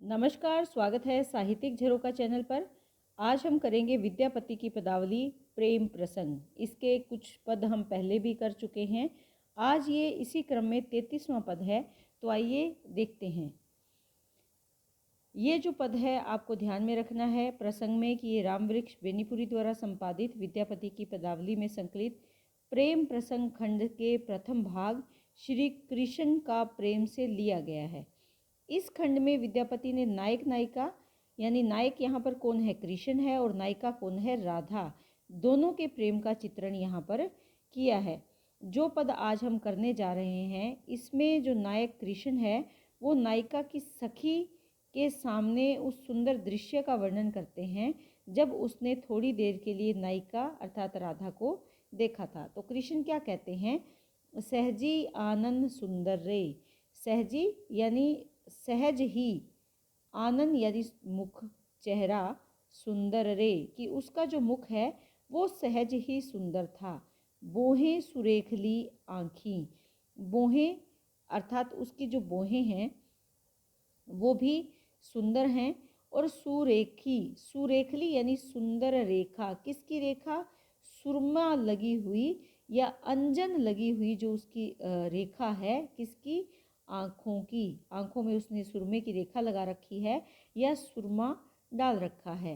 नमस्कार, स्वागत है साहित्यिक झरोका चैनल पर। आज हम करेंगे विद्यापति की पदावली प्रेम प्रसंग। इसके कुछ पद हम पहले भी कर चुके हैं। आज ये इसी क्रम में 33वां पद है, तो आइए देखते हैं। ये जो पद है आपको ध्यान में रखना है प्रसंग में कि ये रामवृक्ष बेनीपुरी द्वारा संपादित विद्यापति की पदावली में संकलित प्रेम प्रसंग खंड के प्रथम भाग श्री कृष्ण का प्रेम से लिया गया है। इस खंड में विद्यापति ने नायक नायिका यानी नायक यहाँ पर कौन है, कृष्ण है, और नायिका कौन है, राधा, दोनों के प्रेम का चित्रण यहाँ पर किया है। जो पद आज हम करने जा रहे हैं इसमें जो नायक कृष्ण है वो नायिका की सखी के सामने उस सुंदर दृश्य का वर्णन करते हैं जब उसने थोड़ी देर के लिए नायिका अर्थात राधा को देखा था। तो कृष्ण क्या कहते हैं, सहजी आनंद सुंदर रे। सहजी यानी सहज ही, आनंद यानी मुख, चेहरा, सुंदर रे कि उसका जो मुख है वो सहज ही सुंदर था। बोहें सुरेखली आँखी, बोहें अर्थात उसकी जो बोहें हैं वो भी सुंदर हैं। और सुरेखी, सुरेखली यानी सुंदर रेखा, किसकी रेखा, सुरमा लगी हुई या अंजन लगी हुई जो उसकी रेखा है, किसकी, आँखों की। आँखों में उसने सुरमे की रेखा लगा रखी है या सुरमा डाल रखा है।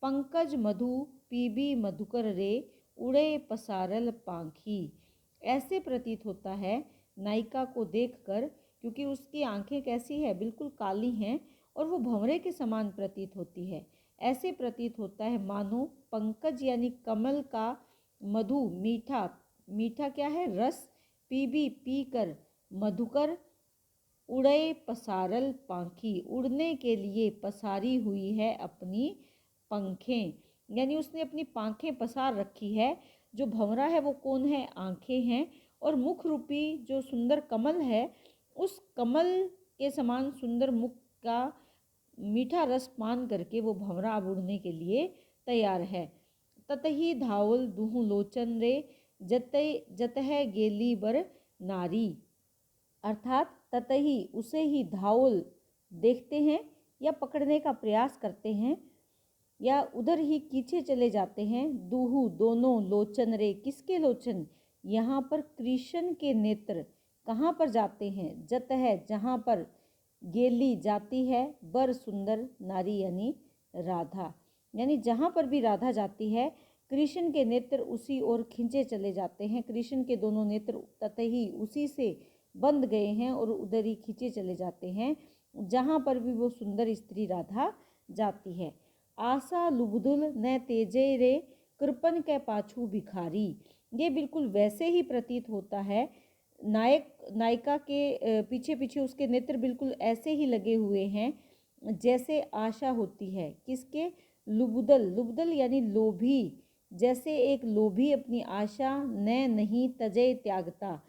पंकज मधु पीबी मधुकर रे, उड़े पसारल पांखी। ऐसे प्रतीत होता है नायिका को देखकर, क्योंकि उसकी आंखें कैसी है, बिल्कुल काली हैं और वो भंवरे के समान प्रतीत होती है। ऐसे प्रतीत होता है मानो पंकज यानी कमल का मधु, मीठा, मीठा क्या है, रस, पीबी पीकर, मधुकर, उड़े पसारल पांखी, उड़ने के लिए पसारी हुई है अपनी पंखें, यानी उसने अपनी पांखें पसार रखी है। जो भंवरा है वो कौन है, आंखें हैं, और मुख रूपी जो सुंदर कमल है उस कमल के समान सुंदर मुख का मीठा रस पान करके वो भंवरा अब उड़ने के लिए तैयार है। ततही धावल दुहु लोचन रे, जतह गेली बर नारी। अर्थात ततही उसे ही धावल देखते हैं या पकड़ने का प्रयास करते हैं या उधर ही खींचे चले जाते हैं। दूहु दोनों, लोचन रे किसके लोचन, यहाँ पर कृष्ण के नेत्र कहाँ पर जाते हैं, जत है जहाँ पर, गेली जाती है, बर सुंदर, नारी यानी राधा, यानी जहाँ पर भी राधा जाती है कृष्ण के नेत्र उसी ओर खींचे चले जाते हैं। कृष्ण के दोनों नेत्र ततही उसी से बंध गए हैं और उधर ही खींचे चले जाते हैं जहाँ पर भी वो सुंदर स्त्री राधा जाती है। आशा लुबदुल न तेजे रे, कृपन के पाछू भिखारी। ये बिल्कुल वैसे ही प्रतीत होता है, नायक नायिका के पीछे पीछे उसके नेत्र बिल्कुल ऐसे ही लगे हुए हैं जैसे आशा होती है, किसके, लुबदल, लुबदल यानी लोभी, जैसे एक लोभी अपनी आशा न नहीं तजे त्यागता,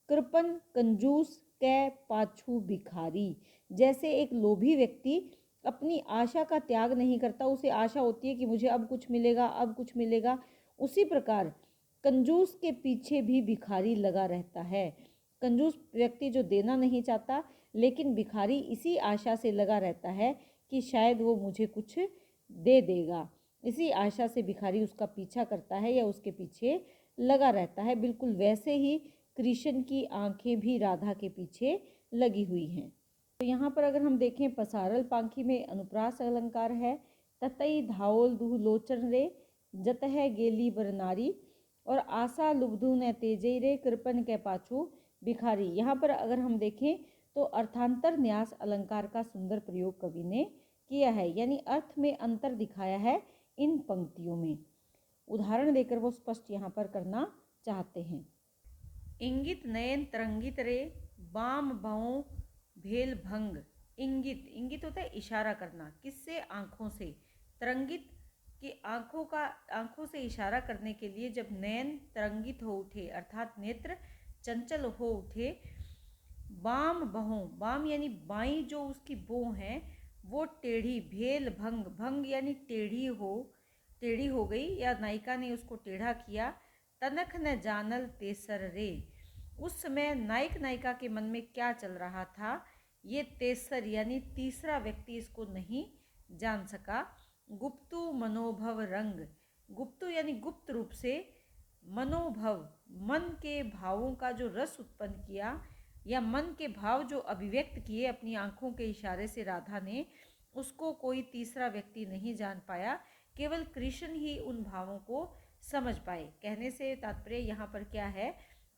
कृपन कंजूस कै पाछू भिखारी, जैसे एक लोभी व्यक्ति अपनी आशा का त्याग नहीं करता, उसे आशा होती है कि मुझे अब कुछ मिलेगा, अब कुछ मिलेगा, उसी प्रकार कंजूस के पीछे भी भिखारी लगा रहता है। कंजूस व्यक्ति जो देना नहीं चाहता लेकिन भिखारी इसी आशा से लगा रहता है कि शायद वो मुझे कुछ दे देगा, इसी आशा से भिखारी उसका पीछा करता है या उसके पीछे लगा रहता है। बिल्कुल वैसे ही कृष्ण की आंखें भी राधा के पीछे लगी हुई हैं। तो यहाँ पर अगर हम देखें पसारल पांखी में अनुप्रास अलंकार है, ततई धावल दुह लोचन रे, जतह गेली बरनारी, और आशा लुब्धु न तेजे रे, कृपन के पाछू भिखारी। यहाँ पर अगर हम देखें तो अर्थांतर न्यास अलंकार का सुंदर प्रयोग कवि ने किया है, यानी अर्थ में अंतर दिखाया है इन पंक्तियों में। उदाहरण देकर वो स्पष्ट यहाँ पर करना चाहते हैं। इंगित नयन तरंगित रे, बाम बाओ भेल भंग। इंगित, इंगित होता है इशारा करना, किससे, आँखों से। तरंगित कि आँखों से इशारा करने के लिए जब नयन तरंगित हो उठे अर्थात नेत्र चंचल हो उठे। बाम बहों, बाम यानी बाई जो उसकी बो है वो टेढ़ी, भेल भंग, भंग यानी टेढ़ी हो गई या नायिका ने उसको टेढ़ा किया। तनख न जानल तेसर रे, उस समय नायक नायिका के मन में क्या चल रहा था ये तेसर यानी तीसरा व्यक्ति इसको नहीं जान सका। गुप्तु मनोभव रंग, गुप्तु यानी गुप्त रूप से, मनोभव मन के भावों का जो रस उत्पन्न किया या मन के भाव जो अभिव्यक्त किए अपनी आंखों के इशारे से राधा ने, उसको कोई तीसरा व्यक्ति नहीं जान पाया, केवल कृष्ण ही उन भावों को समझ पाए। कहने से तात्पर्य यहाँ पर क्या है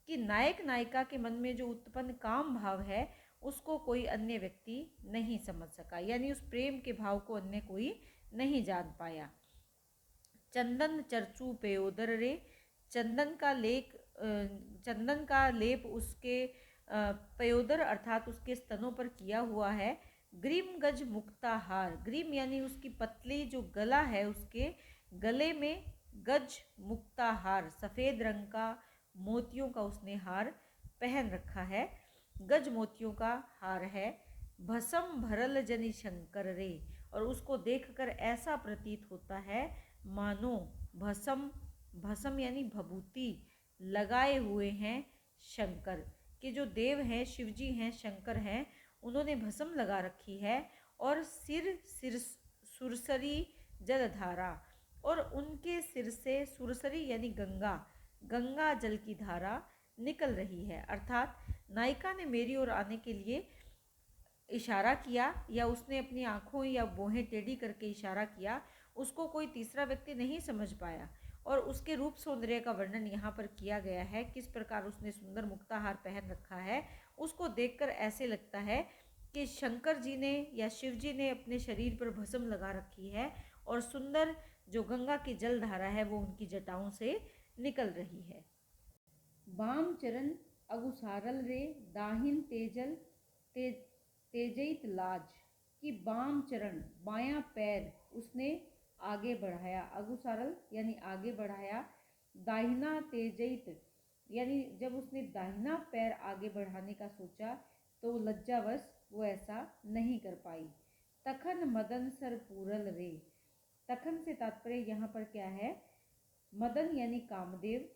कि नायक नायिका के मन में जो उत्पन्न काम भाव है उसको कोई अन्य व्यक्ति नहीं समझ सका, यानी उस प्रेम के भाव को अन्य कोई नहीं जान पाया। चंदन चर्चू पेयोदर रे, चंदन का लेप उसके पयोदर अर्थात उसके स्तनों पर किया हुआ है। ग्रीम गज मुक्ताहार, ग्रीम यानी उसकी पतली जो गला है, उसके गले में गज मुक्ताहार सफ़ेद रंग का मोतियों का उसने हार पहन रखा है, गज मोतियों का हार है। भसम भरल जनि शंकर रे, और उसको देखकर ऐसा प्रतीत होता है मानो भसम, भसम यानी भभूति लगाए हुए हैं शंकर, कि जो देव हैं, शिवजी हैं, शंकर हैं, उन्होंने भस्म लगा रखी है और सिर सुरसरी जलधारा, और उनके सिर से सुरसरी यानी गंगा जल की धारा निकल रही है। अर्थात नायिका ने मेरी ओर आने के लिए इशारा किया या उसने अपनी आंखों या भौहें टेढ़ी करके इशारा किया, उसको कोई तीसरा व्यक्ति नहीं समझ पाया। और उसके रूप सौंदर्य का वर्णन यहाँ पर किया गया है, किस प्रकार उसने सुंदर मुक्ताहार पहन रखा है। उसको देखकर ऐसे लगता है कि शंकर जी ने या शिव जी ने अपने शरीर पर भस्म लगा रखी है और सुंदर जो गंगा की जल धारा है वो उनकी जटाओं से निकल रही है। बाम चरण अगुसारल रे, दाहिन तेजइत लाज, कि बाम चरण बायां पैर उसने आगे बढ़ाया, अगुसारल यानी आगे बढ़ाया, दाहिना तेजइत यानी जब उसने दाहिना पैर आगे बढ़ाने का सोचा तो लज्जावश वो ऐसा नहीं कर पाई। तखन मदन सर पूरल रे, तखन से तात्पर्य यहाँ पर क्या है, मदन यानी कामदेव,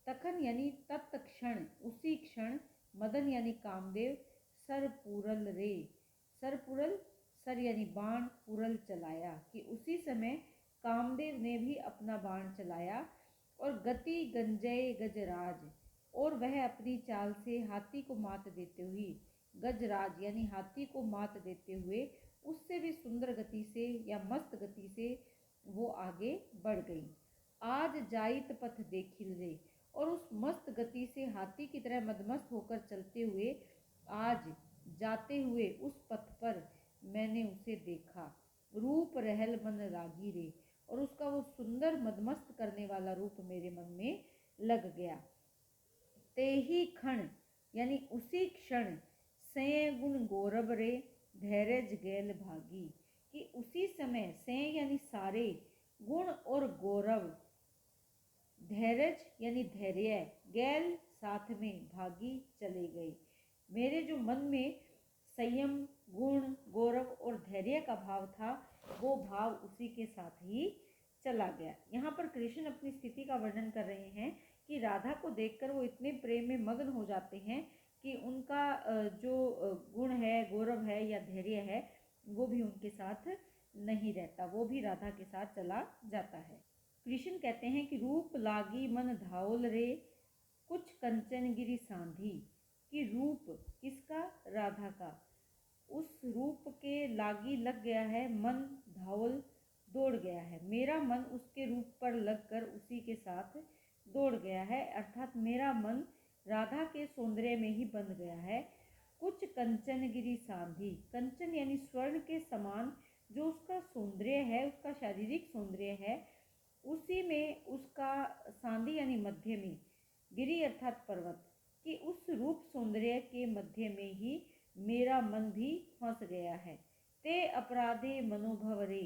तखन यानी तत्क्षण उसी क्षण, मदन यानी कामदेव, सर पूरल रे, सर पूरल सर यानी बाण, पूरल चलाया, कि उसी समय कामदेव ने भी अपना बाण चलाया। और गति गंजय गजराज, और वह अपनी चाल से हाथी को मात देते हुए, गजराज यानी हाथी को मात देते हुए उससे भी सुंदर गति से या मस्त गति से वो आगे बढ़ गई। आज जाइत पथ देखिल रे, और उस मस्त गति से हाथी की तरह मदमस्त होकर चलते हुए आज जाते हुए उस पथ पर मैंने उसे देखा। रूप रहल मन रागी रे, और उसका वो सुंदर मदमस्त करने वाला रूप मेरे मन में लग गया। ते ही क्षण यानी उसी क्षण, सय गुण गौरव रे, धैर्य गैल भागी, कि उसी समय सय यानी सारे, गुण और गौरव, धैर्य यानी धैर्य, गैल साथ में, भागी चले गए। मेरे जो मन में संयम, गुण, गौरव और धैर्य का भाव था वो भाव उसी के साथ ही चला गया। यहाँ पर कृष्ण अपनी स्थिति का वर्णन कर रहे हैं कि राधा को देखकर वो इतने प्रेम में मग्न हो जाते हैं कि उनका जो गुण है, गौरव है या धैर्य है वो भी उनके साथ नहीं रहता, वो भी राधा के साथ चला जाता है। कृष्ण कहते हैं कि रूप लागी मन धावल रे, कुछ कंचनगिरी सांधी, कि रूप किसका, राधा का, उस रूप के लागी लग गया है, मन धावल दौड़ गया है, मेरा मन उसके रूप पर लगकर उसी के साथ दौड़ गया है, अर्थात मेरा मन राधा के सौंदर्य में ही बंध गया है। कुछ कंचनगिरी सांधी, कंचन यानी स्वर्ण के समान जो उसका सौंदर्य है, उसका शारीरिक सौंदर्य है, उसी में उसका सांधी यानी मध्य में, गिरी अर्थात पर्वत, कि उस रूप सौंदर्य के मध्य में ही मेरा मन भी फंस गया है। ते अपराधे मनोभव रे,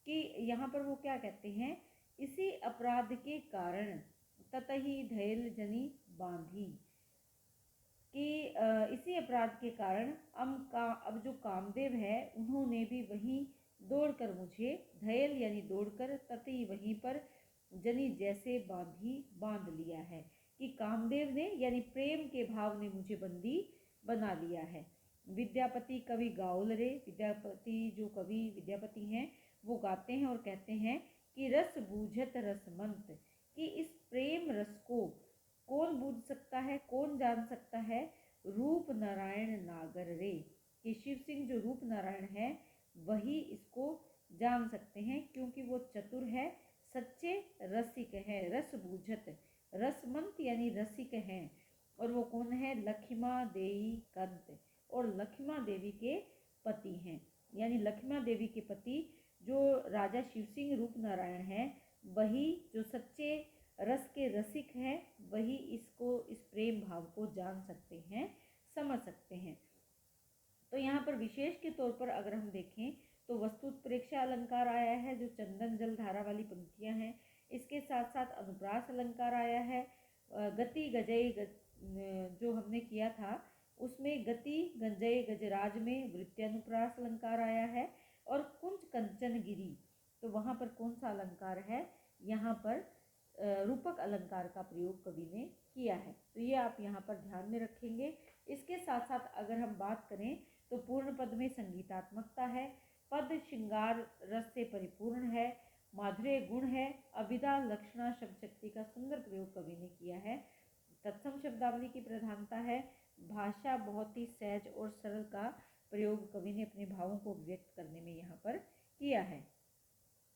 कि यहाँ पर वो क्या कहते हैं, इसी अपराध के कारण, ततही धैल जनी बांधी, कि इसी अपराध के कारण अब जो कामदेव है उन्होंने भी वहीं दौड़कर मुझे, धैल यानी दौड़कर, तती वहीं पर, जनी जैसे बांध लिया है, कि कामदेव ने यानी प्रेम के भाव ने मुझे बंदी बना लिया है। विद्यापति कवि गाओल रे, विद्यापति जो कवि विद्यापति हैं वो गाते हैं और कहते हैं कि रस बूझत रसमंत, कि इस प्रेम रस को कौन बूझ सकता है, कौन जान सकता है, रूप नारायण नागर रे, कि शिव सिंह जो रूप नारायण है वही इसको जान सकते हैं, क्योंकि वो चतुर है, सच्चे रसिक है, रस बूझत, रसमंत यानी रसिक हैं। और वो कौन है? लखिमा देई कंत, और लखिमा देवी के पति हैं, यानी लखिमा देवी के पति जो राजा शिव सिंह रूप नारायण हैं, वही जो सच्चे रस के रसिक हैं, वही इसको, इस प्रेम भाव को जान सकते हैं, समझ सकते हैं। तो यहाँ पर विशेष के तौर पर अगर हम देखें तो वस्तुत्प्रेक्षा अलंकार आया है, जो चंदन जल धारा वाली पंक्तियाँ हैं। इसके साथ साथ अनुप्रास अलंकार आया है। गति गजय जो हमने किया था उसमें गति गंजय गजराज में वृत्यानुप्रास अलंकार आया है। और कुंज कंचन गिरी, तो वहाँ पर कौन सा अलंकार है? यहाँ पर रूपक अलंकार का प्रयोग कवि ने किया है। तो ये आप यहाँ पर ध्यान में रखेंगे। इसके साथ साथ अगर हम बात करें तो पूर्ण पद में संगीतात्मकता है, पद श्रृंगार रस से परिपूर्ण है, माधुर्य गुण है, अभिधा लक्षणा शब्द शक्ति का सुंदर प्रयोग कवि ने किया है, तत्सम शब्दावली की प्रधानता है, भाषा बहुत ही सहज और सरल का प्रयोग कवि ने अपने भावों को व्यक्त करने में यहाँ पर किया है।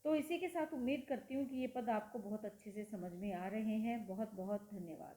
तो इसी के साथ उम्मीद करती हूँ कि ये पद आपको बहुत अच्छे से समझ में आ रहे हैं। बहुत बहुत धन्यवाद।